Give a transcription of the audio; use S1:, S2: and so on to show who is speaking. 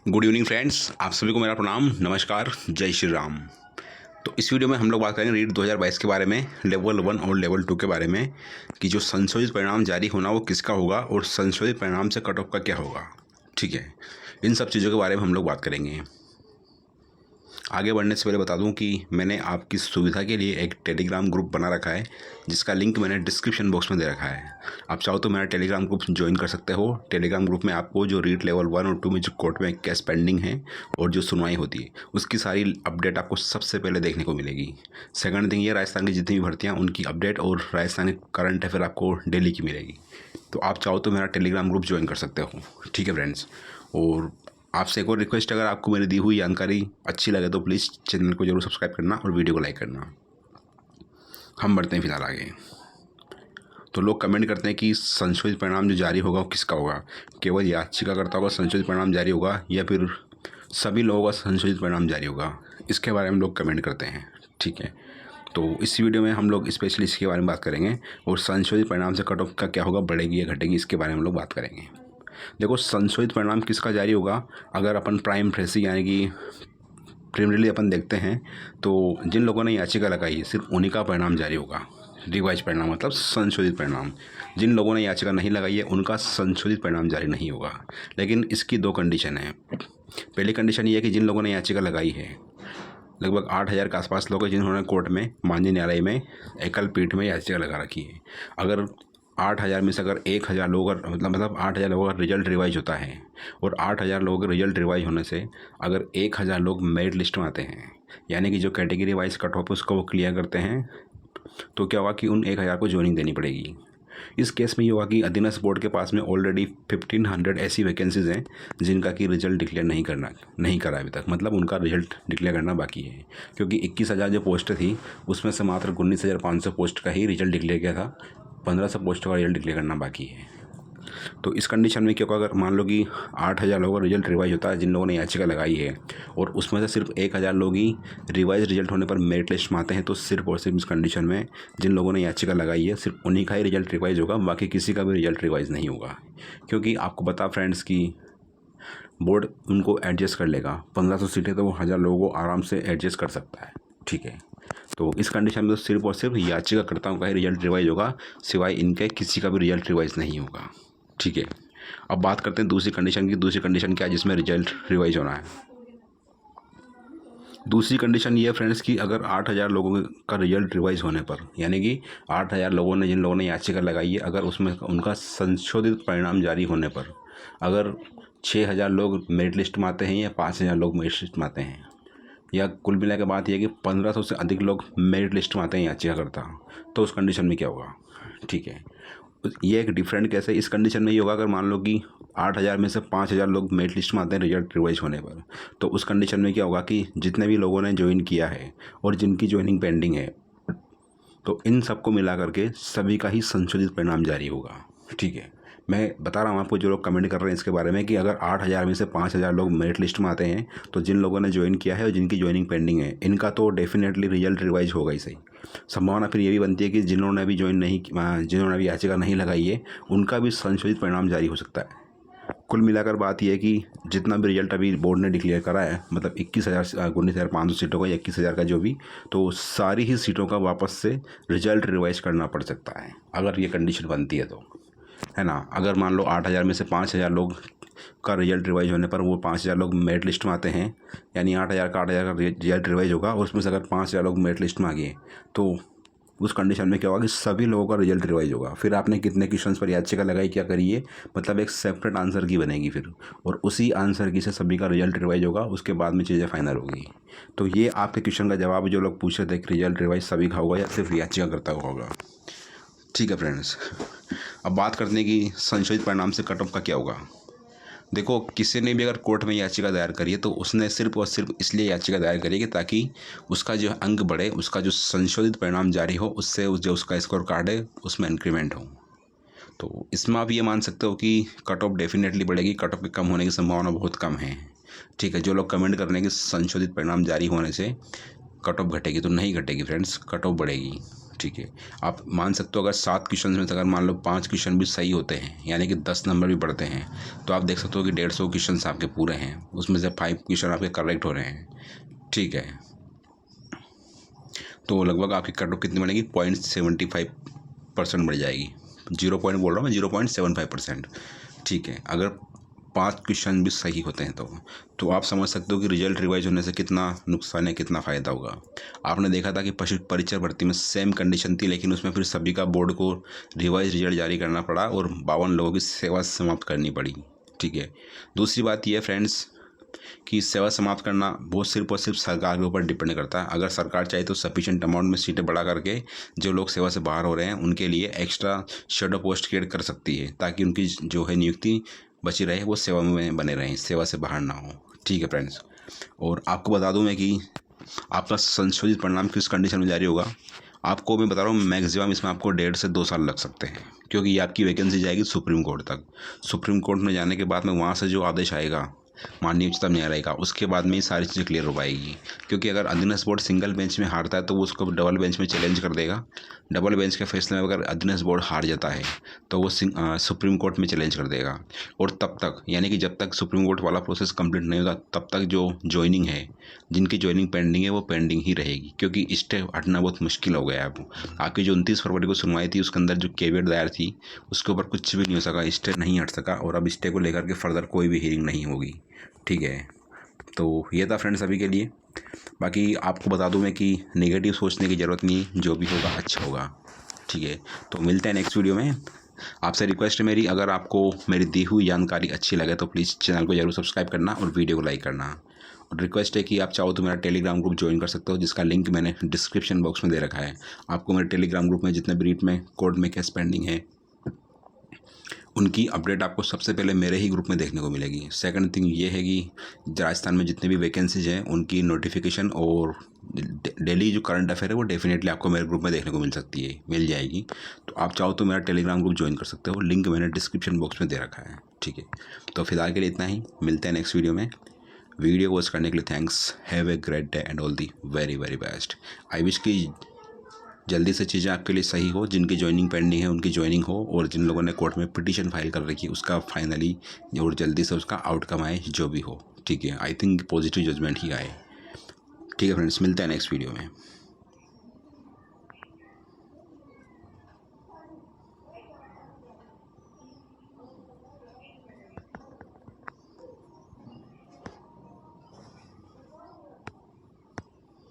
S1: Good evening friends, आप सभी को मेरा प्रणाम, नमस्कार, जय श्री राम। तो इस वीडियो में हम लोग बात करेंगे रीट 2022 के बारे में, लेवल 1 और लेवल 2 के बारे में कि जो संशोधित परिणाम जारी होना वो किसका होगा और संशोधित परिणाम से कट ऑफ का क्या होगा। ठीक है, इन सब चीज़ों के बारे में हम लोग बात करेंगे। आगे बढ़ने से पहले बता दूं कि मैंने आपकी सुविधा के लिए एक टेलीग्राम ग्रुप बना रखा है जिसका लिंक मैंने डिस्क्रिप्शन बॉक्स में दे रखा है। आप चाहो तो मेरा टेलीग्राम ग्रुप ज्वाइन कर सकते हो। टेलीग्राम ग्रुप में आपको जो रीट लेवल 1 और 2 में जो कोर्ट में केस पेंडिंग है और जो सुनवाई होती है उसकी सारी अपडेट आपको सबसे पहले देखने को मिलेगी। सेकंड थिंग ये, राजस्थान की जितनी भी भर्तियाँ उनकी अपडेट और राजस्थान की करंट अफेयर आपको डेली की मिलेगी। तो आप चाहो तो मेरा टेलीग्राम ग्रुप ज्वाइन कर सकते हो। ठीक है फ्रेंड्स, और आपसे एक और रिक्वेस्ट, अगर आपको मेरी दी हुई जानकारी अच्छी लगे तो प्लीज़ चैनल को जरूर सब्सक्राइब करना और वीडियो को लाइक करना। हम बढ़ते हैं फिलहाल आगे। तो लोग कमेंट करते हैं कि संशोधित परिणाम जो जारी होगा वो किसका होगा, केवल याचिकाकर्ता का संशोधित परिणाम जारी होगा या फिर सभी लोगों का संशोधित परिणाम जारी होगा। इसके बारे में लोग कमेंट करते हैं। ठीक है, तो इस वीडियो में हम लोग स्पेशली इसके बारे में बात करेंगे और संशोधित परिणाम से कट ऑफ का क्या होगा, बढ़ेगी या घटेगी, इसके बारे में हम लोग बात करेंगे। देखो, संशोधित परिणाम किसका जारी होगा, अगर अपन प्राइम फेसी यानी कि प्रीलिमिनरी अपन देखते हैं तो जिन लोगों ने याचिका लगाई है सिर्फ उन्हीं का परिणाम जारी होगा। रिवाइज परिणाम मतलब संशोधित परिणाम। जिन लोगों ने याचिका नहीं लगाई है उनका संशोधित परिणाम जारी नहीं होगा। लेकिन इसकी दो कंडीशन है। पहली कंडीशन ये है कि जिन लोगों ने याचिका लगाई है, लगभग 8,000 के आसपास लोग हैं जिन्होंने कोर्ट में, माननीय न्यायालय में, एकल पीठ में याचिका लगा रखी है। अगर 8,000 में से अगर 1,000 लोगों का मतलब 8,000 लोगों का रिजल्ट रिवाइज होता है और 8,000 लोगों के रिजल्ट रिवाइज होने से अगर 1,000 लोग मेरिट लिस्ट में आते हैं, यानी कि जो कैटेगरी वाइज कट ऑफ उसको वो क्लियर करते हैं, तो क्या होगा कि उन 1,000 को ज्वाइनिंग देनी पड़ेगी। इस केस में ये होगा कि अधीनस्थ बोर्ड के पास में ऑलरेडी 1,500 ऐसी वैकेंसीज़ हैं जिनका कि रिजल्ट डिक्लेयर नहीं करा अभी तक, मतलब उनका रिजल्ट डिक्लेयर करना बाकी है। क्योंकि 21,000 जो पोस्ट थी उसमें से मात्र 19,500 पोस्ट का ही रिजल्ट डिक्लेयर किया था, 1,500 पोस्ट का रिजल्ट डिक्लेयर करना बाकी है। तो इस कंडीशन में क्या होगा, अगर मान लो कि 8,000 लोगों का रिजल्ट रिवाइज होता है जिन लोगों ने याचिका लगाई है और उसमें से सिर्फ 1,000 लोग ही रिवाइज रिजल्ट होने पर मेरिट लिस्ट में आते हैं, तो सिर्फ और सिर्फ इस कंडीशन में जिन लोगों ने याचिका लगाई है सिर्फ उन्हीं का ही रिजल्ट रिवाइज होगा, बाकी किसी का भी रिजल्ट रिवाइज नहीं होगा। क्योंकि आपको पता फ्रेंड्स कि बोर्ड उनको एडजस्ट कर लेगा। 1,500 सीटें तो वो 1,000 लोगों को आराम से एडजस्ट कर सकता है। ठीक है, तो इस कंडीशन में तो सिर्फ और सिर्फ याचिकाकर्ताओं का ही रिजल्ट रिवाइज होगा, सिवाय इनके किसी का भी रिजल्ट रिवाइज नहीं होगा। ठीक है, अब बात करते हैं दूसरी कंडीशन की। दूसरी कंडीशन क्या है जिसमें रिजल्ट रिवाइज होना है? दूसरी कंडीशन ये है फ्रेंड्स कि अगर 8,000 लोगों का रिजल्ट रिवाइज होने पर, यानी कि 8,000 लोगों ने, जिन लोगों ने याचिका लगाई है, अगर उसमें उनका संशोधित परिणाम जारी होने पर अगर 6,000 लोग मेरिट लिस्ट में आते हैं या 5,000 लोग मेरिट लिस्ट में आते हैं, या कुल मिला के बात यह है कि 1,500 से अधिक लोग मेरिट लिस्ट में आते हैं याचिकाकर्ता, तो उस कंडीशन में क्या होगा? ठीक है, ये एक डिफरेंट केस है। इस कंडीशन में ये होगा अगर मान लो कि 8,000 में से 5,000 लोग मेरिट लिस्ट में आते हैं रिजल्ट रिवाइज होने पर, तो उस कंडीशन में क्या होगा कि जितने भी लोगों ने ज्वाइन किया है और जिनकी ज्वाइनिंग पेंडिंग है, तो इन सबको मिला करके सभी का ही संशोधित परिणाम जारी होगा। ठीक है, मैं बता रहा हूँ आपको, जो लोग कमेंट कर रहे हैं इसके बारे में कि अगर 8,000 में से 5,000 लोग मेरिट लिस्ट में आते हैं तो जिन लोगों ने ज्वाइन किया है और जिनकी ज्वाइनिंग पेंडिंग है, इनका तो डेफिनेटली रिजल्ट रिवाइज होगा ही सही। संभावना फिर ये भी बनती है कि जिन्होंने अभी जिन्होंने अभी याचिका नहीं लगाई है उनका भी संशोधित परिणाम जारी हो सकता है। कुल मिलाकर बात यह है कि जितना भी रिजल्ट अभी बोर्ड ने डिक्लेयर करा है, मतलब 19,500 सीटों का या 21,000 का जो भी, तो सारी ही सीटों का वापस से रिजल्ट रिवाइज करना पड़ सकता है अगर ये कंडीशन बनती है तो, है ना। अगर मान लो 8,000 में से 5,000 लोग का रिजल्ट रिवाइज होने पर वो 5,000 लोग मेरिट लिस्ट में आते हैं, यानी 8,000 का रिजल्ट रिवाइज होगा और उसमें से अगर 5,000 लोग मेरिट लिस्ट में आ गए तो उस कंडीशन में क्या होगा कि सभी लोगों का रिजल्ट रिवाइज होगा। फिर आपने कितने क्वेश्चंस पर याचिका लगाई, क्या करिए, मतलब एक सेपरेट आंसर की बनेगी फिर, और उसी आंसर की से सभी का रिजल्ट रिवाइज होगा, उसके बाद में चीज़ें फाइनल होगी। तो ये आपके क्वेश्चन का जवाब जो लोग पूछ रहे थे कि रिजल्ट रिवाइज सभी का होगा या सिर्फ याचिकाकर्ता का होगा। ठीक है फ्रेंड्स, अब बात करते हैं कि संशोधित परिणाम से कट ऑफ का क्या होगा। देखो, किसी ने भी अगर कोर्ट में याचिका दायर करी है तो उसने सिर्फ और सिर्फ इसलिए याचिका दायर करी है ताकि उसका जो अंक बढ़े, उसका जो संशोधित परिणाम जारी हो, उससे जो उसका स्कोर कार्ड है उसमें इंक्रीमेंट हो। तो इसमें आप ये मान सकते हो कि कट ऑफ डेफिनेटली बढ़ेगी, कट ऑफ के कम होने की संभावना बहुत कम है। ठीक है, जो लोग कमेंट कर रहे हैं कि संशोधित परिणाम जारी होने से कट ऑफ घटेगी, तो नहीं घटेगी फ्रेंड्स, कट ऑफ बढ़ेगी। ठीक है। आप मान सकते हो अगर 7 क्वेश्चन में से अगर मान लो 5 क्वेश्चन भी सही होते हैं यानी कि 10 नंबर भी बढ़ते हैं, तो आप देख सकते हो कि 150 क्वेश्चन आपके पूरे हैं, उसमें से 5 क्वेश्चन आपके करेक्ट हो रहे हैं। ठीक है, तो लगभग आपकी कट ऑफ कितनी बढ़ेगी, 0.75% बढ़ जाएगी। 0 पॉइंट बोल रहा हूँ मैं, 0.75%। ठीक है, अगर 5 क्वेश्चन भी सही होते हैं तो आप समझ सकते हो कि रिजल्ट रिवाइज होने से कितना नुकसान है, कितना फ़ायदा होगा। आपने देखा था कि पशु परीक्षा भर्ती में सेम कंडीशन थी, लेकिन उसमें फिर सभी का बोर्ड को रिवाइज रिजल्ट जारी करना पड़ा और 52 लोगों की सेवा समाप्त करनी पड़ी। ठीक है, दूसरी बात यह है फ्रेंड्स कि सेवा समाप्त करना वो सिर्फ और सिर्फ सरकार के ऊपर डिपेंड करता है। अगर सरकार चाहे तो सफिशिएंट अमाउंट में सीटें बढ़ा करके जो लोग सेवा से बाहर हो रहे हैं उनके लिए एक्स्ट्रा शेडो पोस्ट क्रिएट कर सकती है, ताकि उनकी जो है नियुक्ति बची रहे, वो सेवा में बने रहें, सेवा से बाहर ना हो। ठीक है फ्रेंड्स, और आपको बता दूं मैं कि आपका संशोधित परिणाम किस कंडीशन में जारी होगा। आपको मैं बता रहा हूँ मैक्सिमम इसमें आपको 1.5 से 2 साल लग सकते हैं, क्योंकि ये आपकी वैकेंसी जाएगी सुप्रीम कोर्ट तक। सुप्रीम कोर्ट में जाने के बाद में वहाँ से जो आदेश आएगा माननीय उच्चतम न्यायालय का, उसके बाद में ही सारी चीज़ें क्लियर हो पाएगी। क्योंकि अगर अधीनस्थ बोर्ड सिंगल बेंच में हारता है तो वो उसको डबल बेंच में चैलेंज कर देगा। डबल बेंच के फैसले में अगर अधीनस्थ बोर्ड हार जाता है तो वो सुप्रीम कोर्ट में चैलेंज कर देगा। और तब तक यानी कि जब तक सुप्रीम कोर्ट वाला प्रोसेस कंप्लीट नहीं होता तब तक जो ज्वाइनिंग है, जिनकी ज्वाइनिंग पेंडिंग है, वो पेंडिंग ही रहेगी, क्योंकि स्टे हटना बहुत मुश्किल हो गया है अब। आपकी जो 29 फरवरी को सुनवाई थी उसके अंदर जो केवियट दायर थी उसके ऊपर कुछ भी नहीं हो सका, स्टे नहीं हट सका, और अब स्टे को लेकर के फर्दर कोई भी हियरिंग नहीं होगी। ठीक है, तो ये था फ्रेंड्स अभी के लिए। बाकी आपको बता दूं मैं कि नेगेटिव सोचने की ज़रूरत नहीं, जो भी होगा अच्छा होगा। ठीक है, तो मिलते हैं नेक्स्ट वीडियो में। आपसे रिक्वेस्ट है मेरी, अगर आपको मेरी दी हुई जानकारी अच्छी लगे तो प्लीज़ चैनल को ज़रूर सब्सक्राइब करना और वीडियो को लाइक करना। और रिक्वेस्ट है कि आप चाहो तो मेरा टेलीग्राम ग्रुप ज्वाइन कर सकते हो, जिसका लिंक मैंने डिस्क्रिप्शन बॉक्स में दे रखा है। आपको मेरे टेलीग्राम ग्रुप में जितने भी रीट में कोर्ट में केस पेंडिंग है उनकी अपडेट आपको सबसे पहले मेरे ही ग्रुप में देखने को मिलेगी। सेकंड थिंग ये है कि राजस्थान में जितने भी वैकेंसीज हैं उनकी नोटिफिकेशन और डेली जो करंट अफेयर है वो डेफिनेटली आपको मेरे ग्रुप में देखने को मिल जाएगी। तो आप चाहो तो मेरा टेलीग्राम ग्रुप ज्वाइन कर सकते हो, लिंक मैंने डिस्क्रिप्शन बॉक्स में दे रखा है। ठीक है, तो फिलहाल के लिए इतना ही, मिलते हैं नेक्स्ट वीडियो में। वीडियो वॉच करने के लिए thanks. Have a great day and all the very very best. I wish की जल्दी से चीज़ें आपके लिए सही हो, जिनकी ज्वाइनिंग पेंडिंग है उनकी ज्वाइनिंग हो, और जिन लोगों ने कोर्ट में पिटीशन फाइल कर रखी है उसका फाइनली और जल्दी से उसका आउटकम आए, जो भी हो। ठीक है, आई थिंक पॉजिटिव जजमेंट ही आए। ठीक है फ्रेंड्स, मिलते हैं नेक्स्ट वीडियो में।